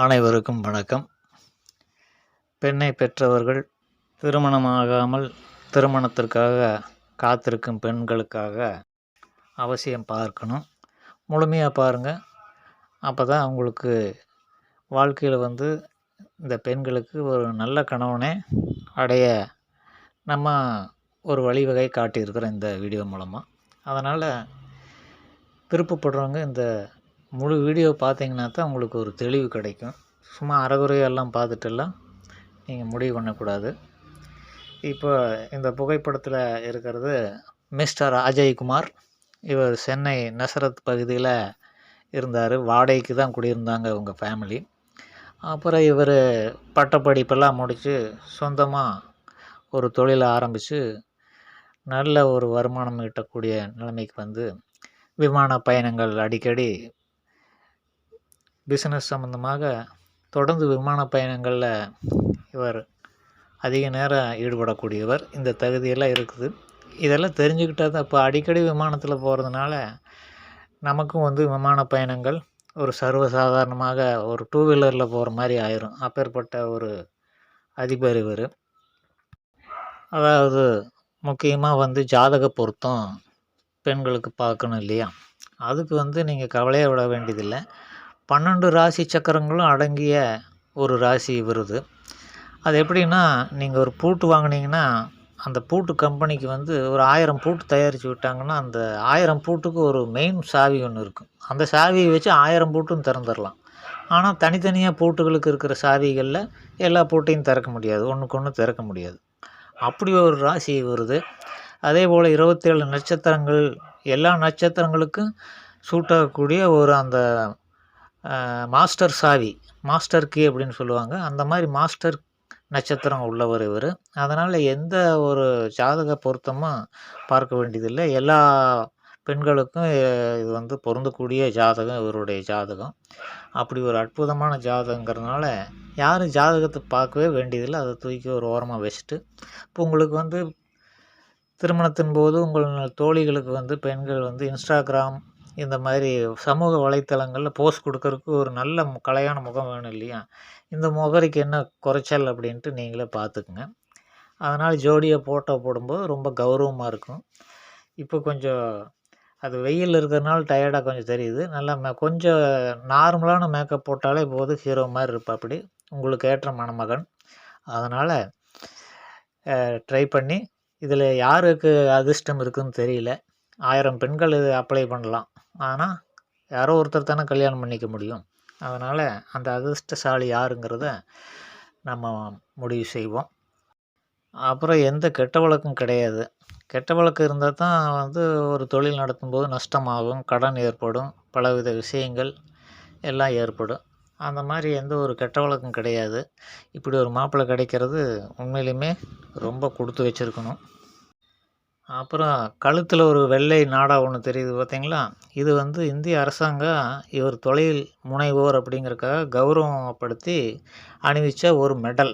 அனைவருக்கும் வணக்கம். பெண்ணை பெற்றவர்கள் திருமணமாகாமல் திருமணத்திற்காக காத்திருக்கும் பெண்களுக்காக அவசியம் பார்க்கணும். முழுமையாக பாருங்கள். அப்போ தான் அவங்களுக்கு வாழ்க்கையில் இந்த பெண்களுக்கு ஒரு நல்ல கணவனை அடைய நம்ம ஒரு வழிவகை காட்டியிருக்கிறோம் இந்த வீடியோ மூலமாக. அதனால் விருப்பப்படுறவங்க இந்த முழு வீடியோ பார்த்தீங்கன்னா தான் உங்களுக்கு ஒரு தெளிவு கிடைக்கும். சும்மா அரைகுறையெல்லாம் பார்த்துட்டெல்லாம் நீங்கள் முடிவு பண்ணக்கூடாது. இப்போ இந்த புகைப்படத்தில் இருக்கிறது மிஸ்டர் அஜய்குமார். இவர் சென்னை நசரத் பகுதியில் இருந்தார். வாடகைக்கு தான் குடியிருந்தாங்க இவங்க ஃபேமிலி. அப்புறம் இவர் பட்டப்படிப்பெல்லாம் முடித்து சொந்தமாக ஒரு தொழிலை ஆரம்பித்து நல்ல ஒரு வருமானம் ஈட்டக்கூடிய நிலைமைக்கு விமான பயணங்கள் அடிக்கடி பிஸ்னஸ் சம்மந்தமாக தொடர்ந்து விமான பயணங்களில் இவர் அதிக நேரம் ஈடுபடக்கூடியவர். இந்த தகுதியெல்லாம் இருக்குது. இதெல்லாம் தெரிஞ்சுக்கிட்டால் தான் இப்போ அடிக்கடி விமானத்தில் போகிறதுனால நமக்கும் விமான பயணங்கள் ஒரு சர்வசாதாரணமாக ஒரு 2 வீலரில் போகிற மாதிரி ஆயிரும். அப்பேற்பட்ட ஒரு அதிபர் இவர். அதாவது முக்கியமாக ஜாதக பொருத்தம் பெண்களுக்கு பார்க்கணும் இல்லையா? அதுக்கு நீங்கள் கவலையை விட வேண்டியதில்லை. 12 ராசி சக்கரங்களும் அடங்கிய ஒரு ராசி விருது. அது எப்படின்னா, நீங்கள் ஒரு பூட்டு வாங்கினீங்கன்னா அந்த பூட்டு கம்பெனிக்கு ஒரு 1000 பூட்டு தயாரித்து விட்டாங்கன்னா அந்த 1000 பூட்டுக்கு ஒரு மெயின் சாவி ஒன்று இருக்கும். அந்த சாவியை வச்சு 1000 பூட்டும் திறந்துடலாம். ஆனால் தனித்தனியாக பூட்டுகளுக்கு இருக்கிற சாவிகளில் எல்லா பூட்டையும் திறக்க முடியாது, ஒன்றுக்கு ஒன்று திறக்க முடியாது. அப்படி ஒரு ராசி வருது. அதே போல் 27 நட்சத்திரங்கள், எல்லா நட்சத்திரங்களுக்கும் சூட்டாகக்கூடிய ஒரு அந்த மாஸ்டர் சாவி, மாஸ்டர் கீ அப்படின்னு சொல்லுவாங்க. அந்த மாதிரி மாஸ்டர் நட்சத்திரம் உள்ளவர் இவர். அதனால் எந்த ஒரு ஜாதக பொருத்தமும் பார்க்க வேண்டியதில்லை. எல்லா பெண்களுக்கும் இது பொருந்தக்கூடிய ஜாதகம் இவருடைய ஜாதகம். அப்படி ஒரு அற்புதமான ஜாதகங்கிறதுனால யாரும் ஜாதகத்தை பார்க்கவே வேண்டியதில்லை. அதை தூக்கி ஒரு ஓரமாக வச்சுட்டு, இப்போ உங்களுக்கு திருமணத்தின் போது உங்கள் தோழிகளுக்கு பெண்கள் இன்ஸ்டாகிராம் இந்த மாதிரி சமூக வலைத்தளங்களில் போஸ்ட் கொடுக்கறதுக்கு ஒரு நல்ல கலையான முகம் வேணும் இல்லையா? இந்த முகரிக்கு என்ன குறைச்சல் அப்படின்ட்டு நீங்களே பார்த்துக்குங்க. அதனால் ஜோடியாக ஃபோட்டோ போடும்போது ரொம்ப கௌரவமாக இருக்கும். இப்போ கொஞ்சம் அது வெயில் இருக்கிறதுனால டயர்டாக கொஞ்சம் தெரியுது. நல்லா கொஞ்சம் நார்மலான மேக்கப் போட்டாலே போதும், ஹீரோ மாதிரி இருப்பாப்படி உங்களுக்கு ஏற்ற மணமகன். அதனால் ட்ரை பண்ணி, இதில் யாருக்கு அதிர்ஷ்டம் இருக்குதுன்னு தெரியல. 1000 பெண்கள் இது அப்ளை பண்ணலாம். ஆனால் யாரோ ஒருத்தர் தானே கல்யாணம் பண்ணிக்க முடியும். அதனால் அந்த அதிர்ஷ்டசாலி யாருங்கிறத நம்ம முடிவு செய்வோம். அப்புறம் எந்த கெட்ட வழக்கம் கிடையாது. கெட்ட வழக்கம் இருந்தால் தான் ஒரு தொழில் நடத்தும்போது நஷ்டமாகும், கடன் ஏற்படும், பலவித விஷயங்கள் எல்லாம் ஏற்படும். அந்த மாதிரி எந்த ஒரு கெட்ட வழக்கம் கிடையாது. இப்படி ஒரு மாப்பிள்ளை கிடைக்கிறது உண்மையிலுமே ரொம்ப கொடுத்து வச்சுருக்கணும். அப்புறம் கழுத்தில் ஒரு வெள்ளை நாடா ஒன்று தெரியுது பார்த்தீங்களா? இது இந்திய அரசாங்கம் இவர் தொழில் முனைவோர் அப்படிங்கிறதுக்காக கௌரவப்படுத்தி அணிவித்த ஒரு மெடல்.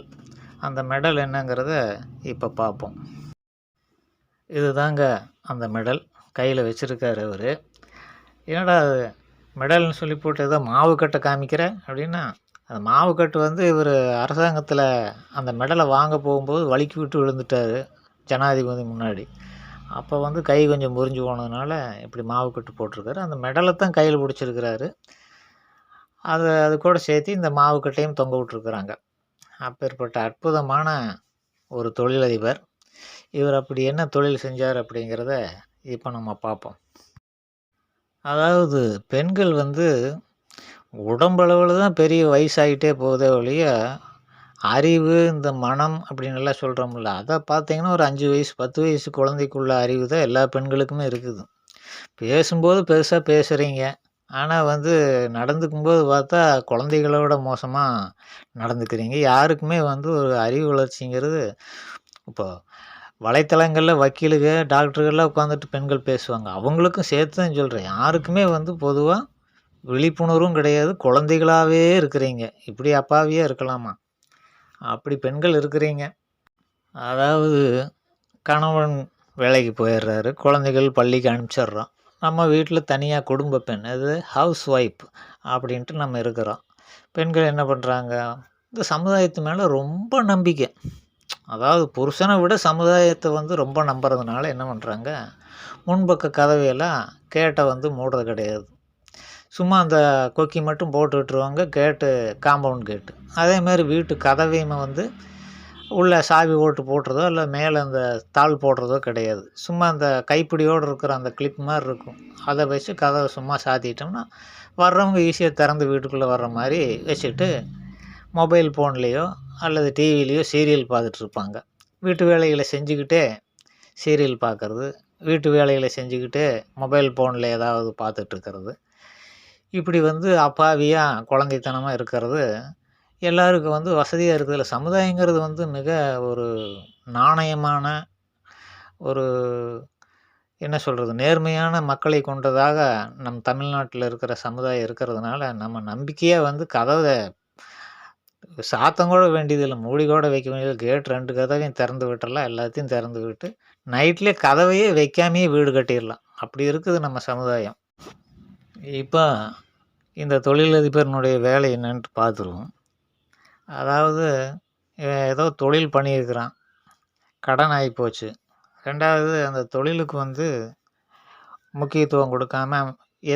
அந்த மெடல் என்னங்கிறத இப்போ பார்ப்போம். இது தாங்க அந்த மெடல். கையில் வச்சுருக்கார் அவர். என்னடா அது மெடல்னு சொல்லி போட்டு ஏதோ மாவு கட்டை காமிக்கிற அப்படின்னா, அந்த மாவு கட்டு இவர் அரசாங்கத்தில் அந்த மெடலை வாங்க போகும்போது வழுக்கி விட்டு விழுந்துட்டார் ஜனாதிபதி முன்னாடி. அப்போ கை கொஞ்சம் முறிஞ்சு போனதுனால இப்படி மாவு கட்டு போட்டிருக்காரு. அந்த மெடலை தான் கையில் பிடிச்சிருக்கிறாரு. அது கூட சேர்த்து இந்த மாவு கட்டையும் தொங்க விட்டுருக்குறாங்க. அப்பேற்பட்ட அற்புதமான ஒரு தொழிலதிபர். இவர் அப்படி என்ன தொழில் செஞ்சார் அப்படிங்கிறத இப்போ நம்ம பார்ப்போம். அதாவது பெண்கள் உடம்பளவில் தான் பெரிய வயசாகிட்டே போதே ஒழிய, அறிவு, இந்த மனம் அப்படின்னுலாம் சொல்கிறோம்ல, அதை பார்த்தீங்கன்னா ஒரு 5 வயசு 10 வயசு குழந்தைக்குள்ள அறிவு தான் எல்லா பெண்களுக்குமே இருக்குது. பேசும்போது பெருசாக பேசுகிறீங்க, ஆனால் நடந்துக்கும்போது பார்த்தா குழந்தைகளோட மோசமாக நடந்துக்கிறீங்க. யாருக்குமே ஒரு அறிவு வளர்ச்சிங்கிறது, இப்போ வலைத்தளங்களில் வக்கீலுக டாக்டர்கள்லாம் உட்காந்துட்டு பெண்கள் பேசுவாங்க, அவங்களுக்கும் சேர்த்து தான் சொல்கிறேன். யாருக்குமே பொதுவாக விழிப்புணர்வும் கிடையாது. குழந்தைகளாகவே இருக்கிறீங்க. இப்படி அப்பாவியாக இருக்கலாமா? அப்படி பெண்கள் இருக்கிறீங்க. அதாவது கணவன் வேலைக்கு போயிடுறாரு, குழந்தைகள் பள்ளிக்கு அனுப்பிச்சிட்றோம். நம்ம வீட்டில் தனியாக குடும்ப பெண், அது ஹவுஸ் ஒய்ஃப் அப்படின்ட்டு நம்ம இருக்கிறோம். பெண்கள் என்ன பண்ணுறாங்க, இந்த சமுதாயத்து மேலே ரொம்ப நம்பிக்கை. அதாவது புருஷனை விட சமுதாயத்தை வந்து ரொம்ப நம்புறதுனால என்ன பண்ணுறாங்க, முன்பக்க கதவையெல்லாம் கேட்டை வந்து மூடுறது கிடையாது. சும்மா அந்த கொக்கி மட்டும் போட்டு விட்டுருவாங்க, கேட்டு காம்பவுண்ட் கேட்டு. அதேமாரி வீட்டு கதவையுமே வந்து உள்ள சாவி ஓட்டு போட்டுறதோ இல்லை மேலே அந்த தாள் போடுறதோ கிடையாது. சும்மா அந்த கைப்பிடியோடு இருக்கிற அந்த கிளிப் மாதிரி இருக்கும், அதை வச்சு கதவை சும்மா சாத்திட்டோம்னா வர்றவங்க ஈஸியாக திறந்து வீட்டுக்குள்ளே வர்ற மாதிரி வச்சுட்டு மொபைல் ஃபோன்லேயோ அல்லது டிவிலேயோ சீரியல் பார்த்துட்ருப்பாங்க. வீட்டு வேலைகளை செஞ்சுக்கிட்டே சீரியல் பார்க்குறது, வீட்டு வேலைகளை செஞ்சுக்கிட்டே மொபைல் ஃபோனில் ஏதாவது பார்த்துட்ருக்கிறது, இப்படி வந்து அப்பாவியாக குழந்தைத்தனமாக இருக்கிறது எல்லாருக்கும் வந்து வசதியாக இருக்குதுல்ல. சமுதாயங்கிறது வந்து மிக ஒரு நாணயமான ஒரு என்ன சொல்கிறது, நேர்மையான மக்களை கொண்டதாக நம் தமிழ்நாட்டில் இருக்கிற சமுதாயம் இருக்கிறதுனால நம்ம நம்பிக்கையாக வந்து கதவை சாத்தம் கூட வேண்டியதில்லை, மூடி கூட வைக்க வேண்டியது. கேட் 2 கதவையும் திறந்து விட்டுறலாம், எல்லாத்தையும் திறந்து விட்டு நைட்லேயே கதவையே வைக்காமையே வீடு கட்டிடலாம். அப்படி இருக்குது நம்ம சமுதாயம். இப்போ இந்த தொழிலதிபர்னுடைய வேலை என்னன்ட்டு பார்த்துருவோம். அதாவது ஏதோ தொழில் பண்ணியிருக்கிறான், கடன் ஆகிப்போச்சு. 2வது அந்த தொழிலுக்கு வந்து முக்கியத்துவம் கொடுக்காம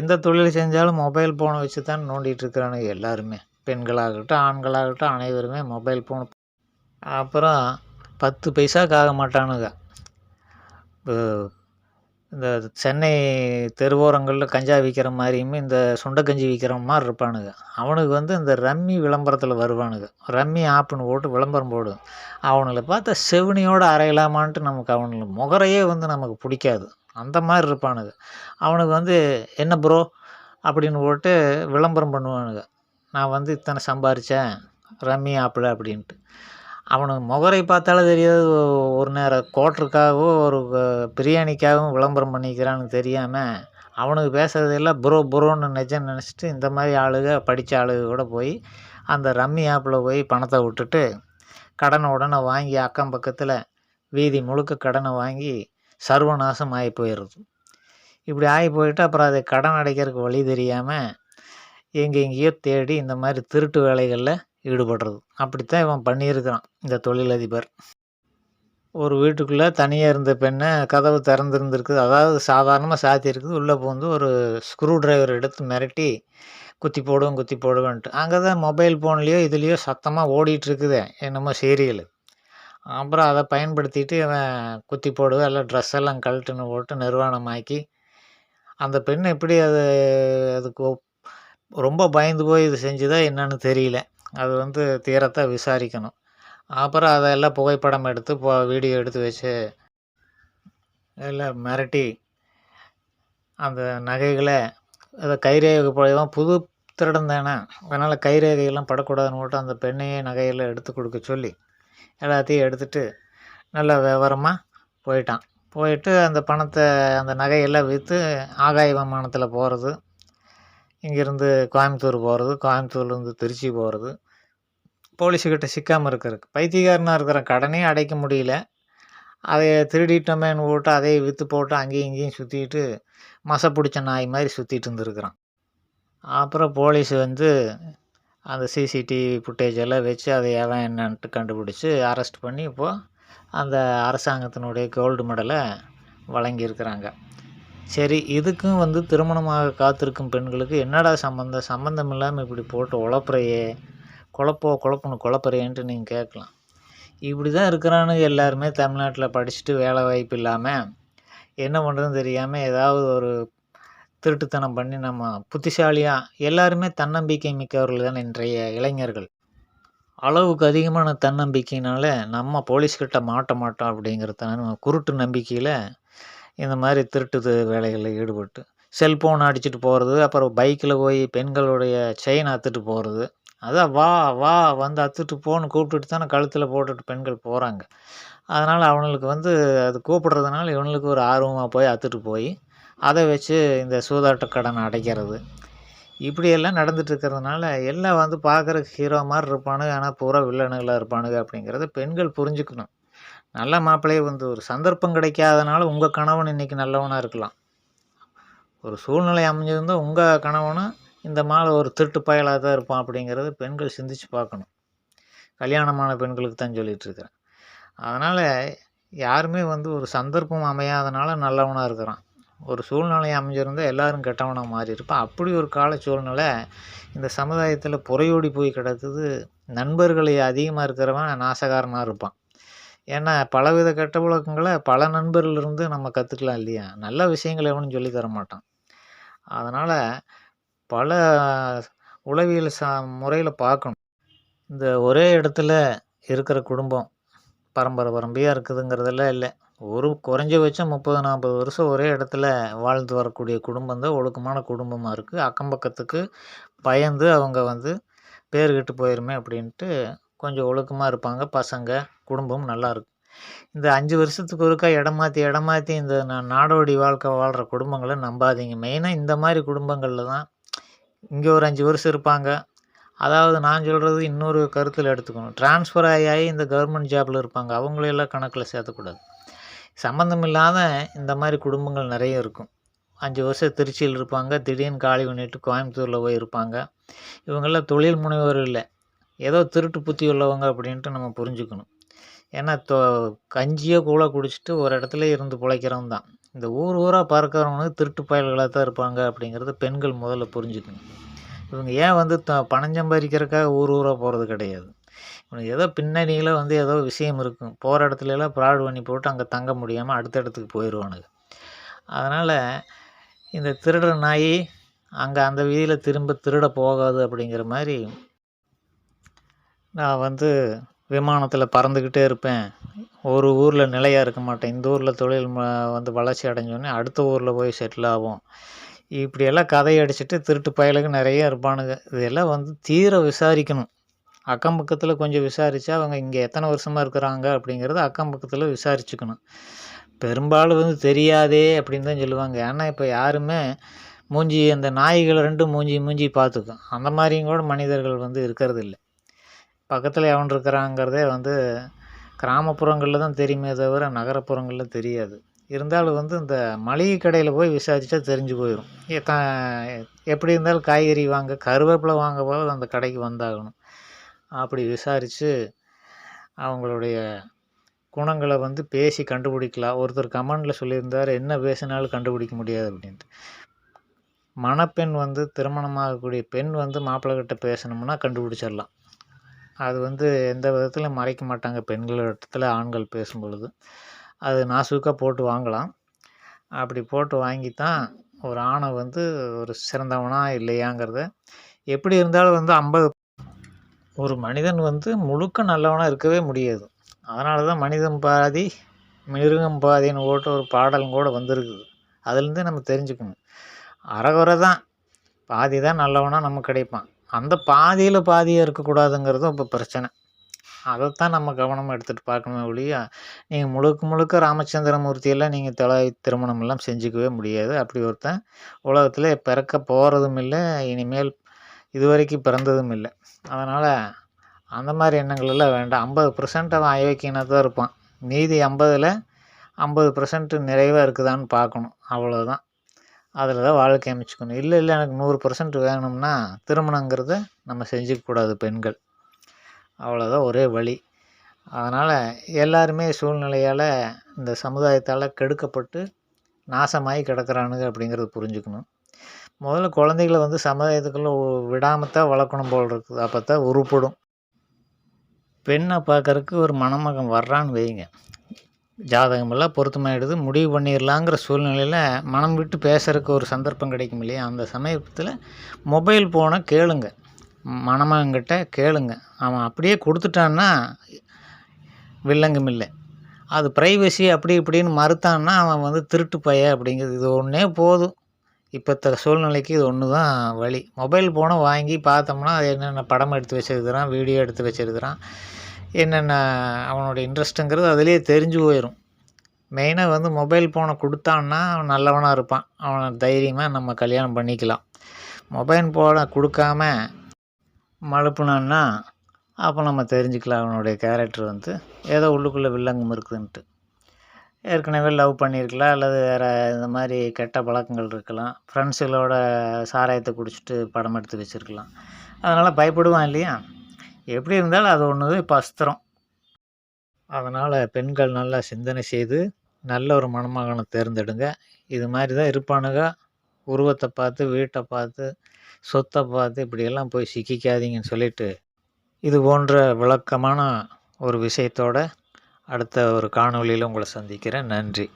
எந்த தொழில் செஞ்சாலும் மொபைல் ஃபோனை வச்சு தான் நோண்டிகிட்டு இருக்கிறானுங்க எல்லாருமே. பெண்களாகட்டும் ஆண்களாகட்டும் அனைவருமே மொபைல் ஃபோன். அப்புறம் 10 பைசாவுக்கு ஆக மாட்டானுங்க. இந்த சென்னை தெருவோரங்களில் கஞ்சா விற்கிற மாதிரியுமே இந்த சுண்டைக்கஞ்சி விற்கிற மாதிரி இருப்பானுங்க. அவனுக்கு வந்து இந்த ரம்மி விளம்பரத்தில் வருவானுங்க. ரம்மி ஆப்புன்னு போட்டு விளம்பரம் போடும். அவனுங்களை பார்த்தா செவினியோடு அரையலாமான்ட்டு நமக்கு அவனுக்கு முகரையே வந்து நமக்கு பிடிக்காது. அந்த மாதிரி இருப்பானுங்க. அவனுக்கு வந்து என்ன ப்ரோ அப்படின்னு போட்டு விளம்பரம் பண்ணுவானுங்க. நான் வந்து இத்தனை சம்பாரித்தேன் ரம்மி ஆப்பில் அப்படின்ட்டு. அவனுக்கு முகரை பார்த்தாலே தெரியாது, ஒரு நேரம் கோட்டருக்காகவோ ஒரு பிரியாணிக்காகவும் விளம்பரம் பண்ணிக்கிறான்னு தெரியாமல் அவனுக்கு பேசுகிறதெல்லாம் புரோன்னு நிஜம் நினச்சிட்டு இந்த மாதிரி ஆளுங்க படித்த ஆளுக கூட போய் அந்த ரம்மி ஆப்பில் போய் பணத்தை விட்டுட்டு கடனை உடனே வாங்கி அக்கம் பக்கத்தில் வீதி முழுக்க கடனை வாங்கி சர்வநாசம் ஆகி போயிடுறது. இப்படி ஆகி போயிட்டு அப்புறம் அதை கடன் அடைக்கிறதுக்கு வழி தெரியாமல் எங்கெங்கேயோ தேடி இந்த மாதிரி திருட்டு வேலைகளில் ஈடுபடுறது. அப்படித்தான் இவன் பண்ணியிருக்கிறான் இந்த தொழிலதிபர். ஒரு வீட்டுக்குள்ளே தனியாக இருந்த பெண்ணை கதவு திறந்துருந்துருக்குது, அதாவது சாதாரணமாக சாத்தியிருக்குது. உள்ளே பூந்து ஒரு ஸ்க்ரூ டிரைவர் எடுத்து மிரட்டி குத்தி போடுவேன்ட்டு. அங்கே தான் மொபைல் ஃபோன்லேயோ இதுலேயோ சத்தமாக ஓடிட்டுருக்குதே என்னமோ சீரியல். அப்புறம் அதை பயன்படுத்திட்டு இவன் குத்தி போடுவேன் எல்லாம் ட்ரெஸ் எல்லாம் கழட்டுன்னு போட்டு நிர்வாணமாக்கி அந்த பெண் எப்படி அதுக்கு ரொம்ப பயந்து போய் இது செஞ்சுதா என்னன்னு தெரியல. அது வந்து தீரத்தான் விசாரிக்கணும். அப்புறம் அதெல்லாம் புகைப்படம் எடுத்து வீடியோ எடுத்து வச்சு எல்லாம் மிரட்டி அந்த நகைகளை அதை கைரேகை போடுவான். புது திருடன் தானே, அதனால் கைரேகையெல்லாம் படக்கூடாதுன்னு போட்டு அந்த பெண்ணையே நகையெல்லாம் எடுத்து கொடுக்க சொல்லி எல்லாத்தையும் எடுத்துகிட்டு நல்ல விவரமாக போயிட்டான். போயிட்டு அந்த பணத்தை அந்த நகையெல்லாம் விற்று ஆகாய விமானத்தில் போகிறது, இங்கேருந்து கோயம்புத்தூர் போகிறது, கோயம்புத்தூர்லேருந்து திருச்சி போகிறது, போலீஸுக்கிட்ட சிக்காமல் இருக்கிறதுக்கு. பைத்தியக்காரனாக இருக்கிற கடனே அடைக்க முடியல, அதை திருடிட்டோமேன்னு போட்டு அதையே விற்று போட்டு அங்கேயும் இங்கேயும் சுற்றிட்டு மசை பிடிச்ச நாய் மாதிரி சுற்றிட்டு இருந்துருக்கிறான். அப்புறம் போலீஸ் வந்து அந்த சிசிடிவி ஃபுட்டேஜ் எல்லாம் வச்சு அதை எவன் என்னன்ட்டு கண்டுபிடிச்சி அரெஸ்ட் பண்ணி இப்போது அந்த அரசாங்கத்தினுடைய கோல்டு மெடலை வழங்கியிருக்கிறாங்க. சரி, இதுக்கும் வந்து திருமணமாக காத்திருக்கும் பெண்களுக்கு என்னடா சம்மந்தம் இல்லாமல் இப்படி போட்டு உழப்புறையே குழப்புன்னு குழப்புறையேன்ட்டு நீங்கள் கேட்கலாம். இப்படி தான் இருக்கிறானுங்க எல்லாருமே. தமிழ்நாட்டில் படிச்சுட்டு வேலை வாய்ப்பு இல்லாமல் என்ன பண்ணுறதுன்னு தெரியாமல் ஏதாவது ஒரு திருட்டுத்தனம் பண்ணி நம்ம புத்திசாலியாக எல்லாருமே தன்னம்பிக்கை மிக்கவர்கள் தான் இன்றைய இளைஞர்கள். அளவுக்கு அதிகமான தன்னம்பிக்கையினால் நம்ம போலீஸ்கிட்ட மாட்ட மாட்டோம் அப்படிங்கிறத குருட்டு நம்பிக்கையில் இந்த மாதிரி திருட்டு வேலைகளில் ஈடுபட்டு செல்ஃபோன் அடிச்சுட்டு போகிறது, அப்புறம் பைக்கில் போய் பெண்களுடைய செயின் அத்துட்டு போகிறது. அதான் வா வந்து அத்துட்டு போன்னு கூப்பிட்டுட்டு தானே கழுத்தில் போட்டுட்டு பெண்கள் போகிறாங்க. அதனால் அவனுங்களுக்கு வந்து அது கூப்பிடுறதுனால இவனுக்கு ஒரு ஆர்வமாக போய் அத்துட்டு போய் அதை வச்சு இந்த சூதாட்ட கடனை அடைக்கிறது. இப்படியெல்லாம் நடந்துட்டுருக்கிறதுனால எல்லாம் வந்து பார்க்குறக்கு ஹீரோ மாதிரி இருப்பானுங்க, ஆனால் பூரா வில்லனுகளாக இருப்பானுங்க அப்படிங்கிறத பெண்கள் புரிஞ்சுக்கணும். நல்ல மாப்பிள்ளையே வந்து ஒரு சந்தர்ப்பம் கிடைக்காதனால உங்கள் கணவன் இன்றைக்கி நல்லவனாக இருக்கலாம். ஒரு சூழ்நிலை அமைஞ்சிருந்தால் உங்கள் கணவனும் இந்த மாலை ஒரு திருட்டு பயலாக தான் இருப்பான் அப்படிங்கிறது பெண்கள் சிந்திச்சு பார்க்கணும். கல்யாணமான பெண்களுக்கு தான் சொல்லிகிட்ருக்கிறேன். அதனால் யாருமே வந்து ஒரு சந்தர்ப்பம் அமையாதனால நல்லவனாக இருக்கிறான். ஒரு சூழ்நிலை அமைஞ்சிருந்தால் எல்லோரும் கெட்டவனாக மாறி இருப்பான். அப்படி ஒரு கால சூழ்நிலை இந்த சமுதாயத்தில் புரையோடி போய் கிடக்குது. நண்பர்கள் அதிகமாக இருக்கிறவன் நாசகாரனாக இருப்பான். ஏன்னா பலவித கெட்ட பழக்கங்களை பல நண்பர்களிருந்து நம்ம கற்றுக்கலாம் இல்லையா? நல்ல விஷயங்களை எவனும் சொல்லி தர மாட்டான். அதனால் பல உளவியல் முறையில் பார்க்கணும். இந்த ஒரே இடத்துல இருக்கிற குடும்பம் பரம்பரையாக இருக்குதுங்கிறதெல்லாம் இல்லை. ஒரு குறைஞ்சபட்சம் 30-40 வருஷம் ஒரே இடத்துல வாழ்ந்து வரக்கூடிய குடும்பம் தான் ஒழுக்கமான குடும்பமாக இருக்குது. அக்கம் பக்கத்துக்கு பயந்து அவங்க வந்து பேர் கெட்டு போயிருமே அப்படின்ட்டு கொஞ்சம் ஒழுக்கமாக இருப்பாங்க. பசங்க குடும்பம் நல்லாயிருக்கும். இந்த 5 வருஷத்துக்கு ஒருக்கா இடம் மாற்றி இந்த நாடோடி வாழ்க்கை வாழ்கிற குடும்பங்களை நம்பாதீங்க. மெயினாக இந்த மாதிரி குடும்பங்களில் தான் இங்கே ஒரு 5 வருஷம் இருப்பாங்க. அதாவது நான் சொல்கிறது இன்னொரு கருத்தில் எடுத்துக்கணும். ட்ரான்ஸ்ஃபர் ஆகி இந்த கவர்மெண்ட் ஜாபில் இருப்பாங்க. அவங்களையெல்லாம் கணக்கில் சேர்த்தக்கூடாது. சம்மந்தம் இல்லாத இந்த மாதிரி குடும்பங்கள் நிறைய இருக்கும். 5 வருஷம் திருச்சியில் இருப்பாங்க. திடீர்னு காலி பண்ணிட்டு கோயம்புத்தூரில் போய் இருப்பாங்க. இவங்கெல்லாம் தொழில் முனைவர் இல்லை, ஏதோ திருட்டு புத்தி உள்ளவங்க அப்படின்ட்டு நம்ம புரிஞ்சுக்கணும். ஏன்னா கஞ்சியோ கூழ குடிச்சிட்டு ஒரு இடத்துல இருந்து பிழைக்கிறவங்க தான். இந்த ஊராக பார்க்குறவனுக்கு திருட்டு பயல்களாக தான் இருப்பாங்க அப்படிங்கிறத பெண்கள் முதல்ல புரிஞ்சுக்கணும். இவங்க ஏன் வந்து பணம் சம்பாதிக்கிறதுக்காக ஊராக போகிறது கிடையாது. இவனுக்கு ஏதோ பின்னணியில் வந்து ஏதோ விஷயம் இருக்கும். போகிற இடத்துலலாம் ஃப்ராட் பண்ணி போட்டு அங்கே தங்க முடியாமல் அடுத்த இடத்துக்கு போயிடுவானுங்க. அதனால் இந்த திருடுற நாய் அங்கே அந்த வீதியில் திரும்ப திருட போகாது அப்படிங்கிற மாதிரி நான் வந்து விமானத்தில் பறந்துக்கிட்டே இருப்பேன். ஒரு ஊரில் நிலையாக இருக்க மாட்டேன். இந்த ஊரில் தொழில் வந்து வளர்ச்சி அடைஞ்சோடனே அடுத்த ஊரில் போய் செட்டில் ஆகும். இப்படியெல்லாம் கதையை அடிச்சுட்டு திருட்டு பயலுக்கு நிறைய இருப்பானுங்க. இதெல்லாம் வந்து தீர விசாரிக்கணும். அக்கம் பக்கத்தில் கொஞ்சம் விசாரித்தா அவங்க இங்கே எத்தனை வருஷமாக இருக்கிறாங்க அப்படிங்கிறத அக்கம் பக்கத்தில் விசாரிச்சுக்கணும். பெரும்பாலும் வந்து தெரியாதே அப்படின்னு தான் சொல்லுவாங்க. ஏன்னா இப்போ யாருமே மூஞ்சி அந்த நாய்கள் 2 மூஞ்சி பார்த்துக்கும். அந்த மாதிரியும் கூட மனிதர்கள் வந்து இருக்கிறது இல்லை. பக்கத்தில் எவன் இருக்கிறாங்கிறதே வந்து கிராமப்புறங்களில் தான் தெரியுமே தவிர நகரப்புறங்களில் தெரியாது. இருந்தாலும் வந்து இந்த மளிகை கடையில் போய் விசாரித்தா தெரிஞ்சு போயிடும். எப்படி இருந்தாலும் காய்கறி வாங்க கருவேப்பிலை வாங்க போது அந்த கடைக்கு வந்தாகணும். அப்படி விசாரித்து அவங்களுடைய குணங்களை வந்து பேசி கண்டுபிடிக்கலாம். ஒருத்தர் கமெண்டில் சொல்லியிருந்தார், என்ன பேசினாலும் கண்டுபிடிக்க முடியாது அப்படின்ட்டு. மணப்பெண் வந்து திருமணமாகக்கூடிய பெண் வந்து மாப்பிள்ளைகிட்ட பேசணும்னா கண்டுபிடிச்சிடலாம். அது வந்து எந்த விதத்திலும் மறைக்க மாட்டாங்க பெண்களிடத்தில் ஆண்கள் பேசும் பொழுது. அது நாசூக்காக போட்டு வாங்கலாம். அப்படி போட்டு வாங்கி தான் ஒரு ஆணை வந்து ஒரு சிறந்தவனா இல்லையாங்கிறத எப்படி இருந்தாலும் வந்து 50 ஒரு மனிதன் வந்து முழுக்க நல்லவனாக இருக்கவே முடியாது. அதனால தான் மனிதன் பாதி மிருகம் பாதின்னு ஓட்டு ஒரு பாடலும் கூட வந்திருக்குது. அதுலேருந்து நம்ம தெரிஞ்சுக்கணும். அறகுறை தான் பாதி தான் நல்லவனாக நமக்கு கிடைப்பான். அந்த பாதியில் பாதியாக இருக்கக்கூடாதுங்கிறதும் இப்போ பிரச்சனை. அதைத்தான் நம்ம கவனமாக எடுத்துகிட்டு பார்க்கணுமே ஒழிய நீங்கள் முழுக்க ராமச்சந்திரமூர்த்தியெல்லாம் நீங்கள் திருமணமெல்லாம் செஞ்சுக்கவே முடியாது. அப்படி ஒருத்தன் உலகத்தில் பிறக்க போகிறதும் இல்லை, இனிமேல் இதுவரைக்கும் பிறந்ததும் இல்லை. அதனால் அந்த மாதிரி எண்ணங்கள் எல்லாம் வேண்டாம். 50% அவன் அயோக்கியனாக தான் இருப்பான். மீதி 50ல் 50% நிறைவாக இருக்குதான்னு பார்க்கணும். அவ்வளோதான். அதில் தான் வாழ்க்கை அமைச்சுக்கணும். இல்லை எனக்கு 100% வேணும்னா திருமணங்கிறத நம்ம செஞ்சுக்கக்கூடாது பெண்கள். அவ்வளோதான் ஒரே வழி. அதனால் எல்லாருமே சூழ்நிலையால் இந்த சமுதாயத்தால் கெடுக்கப்பட்டு நாசமாகி கிடக்கிறானுங்க அப்படிங்கிறத புரிஞ்சுக்கணும். முதல்ல குழந்தைகளை வந்து சமுதாயத்துக்குள்ளே விடாமல் தான் வளர்க்கணும் போல் இருக்குது. அப்போ தான் உருப்படும். பெண்ணை பார்க்கறக்கு ஒரு மணமகன் வர்றான்னு வைங்க, ஜாதகமெல்லாம் பொருத்தமாகிடுது, முடிவு பண்ணிடலாங்கிற சூழ்நிலையில் மனம் விட்டு பேசுகிறதுக்கு ஒரு சந்தர்ப்பம் கிடைக்கும் இல்லையா? அந்த சமயத்தில் மொபைல் ஃபோனை கேளுங்க, மணமகன்கிட்ட கேளுங்க. அவன் அப்படியே கொடுத்துட்டான்னா வில்லங்கம் இல்லை. அது ப்ரைவசி அப்படி இப்படின்னு மறுத்தான்னா அவன் வந்து திருட்டு பைய அப்படிங்கிறது. இது ஒன்றே போதும். இப்போத்த சூழ்நிலைக்கு இது ஒன்று தான் வழி. மொபைல் ஃபோனை வாங்கி பார்த்தோம்னா அது என்னென்ன படம் எடுத்து வச்சுருக்கிறான், வீடியோ எடுத்து வச்சுருக்கிறான், என்னென்ன அவனோட இன்ட்ரெஸ்ட்டுங்கிறது அதிலே தெரிஞ்சு போயிடும். மெயினாக வந்து மொபைல் ஃபோனை கொடுத்தான்னா அவன் நல்லவனாக இருப்பான். அவனை தைரியமாக நம்ம கல்யாணம் பண்ணிக்கலாம். மொபைல் ஃபோனை கொடுக்காம மழுப்புனான்னா அப்போ நம்ம தெரிஞ்சுக்கலாம் அவனுடைய கேரக்டர் வந்து ஏதோ உள்ளுக்குள்ளே வில்லங்கம் இருக்குதுன்ட்டு. ஏற்கனவே லவ் பண்ணியிருக்கலாம், அல்லது வேறு இந்த மாதிரி கெட்ட பழக்கங்கள் இருக்கலாம். ஃப்ரெண்ட்ஸுகளோட சாராயத்தை குடிச்சிட்டு படம் எடுத்து வச்சுருக்கலாம். அதனால் பயப்படுவான் இல்லையா? எப்படி இருந்தாலும் அது ஒன்று இப்போ அஸ்திரம். அதனால் பெண்கள் நல்லா சிந்தனை செய்து நல்ல ஒரு மணமகனை தேர்ந்தெடுங்க. இது மாதிரி தான் இருப்பானுங்க. உருவத்தை பார்த்து, வீட்டை பார்த்து, சொத்தை பார்த்து இப்படியெல்லாம் போய் சிக்கிக்காதீங்கன்னு சொல்லிட்டு, இது போன்ற விளக்கமான ஒரு விஷயத்தோட அடுத்த ஒரு காணொளியில் உங்களை சந்திக்கிறேன். நன்றி.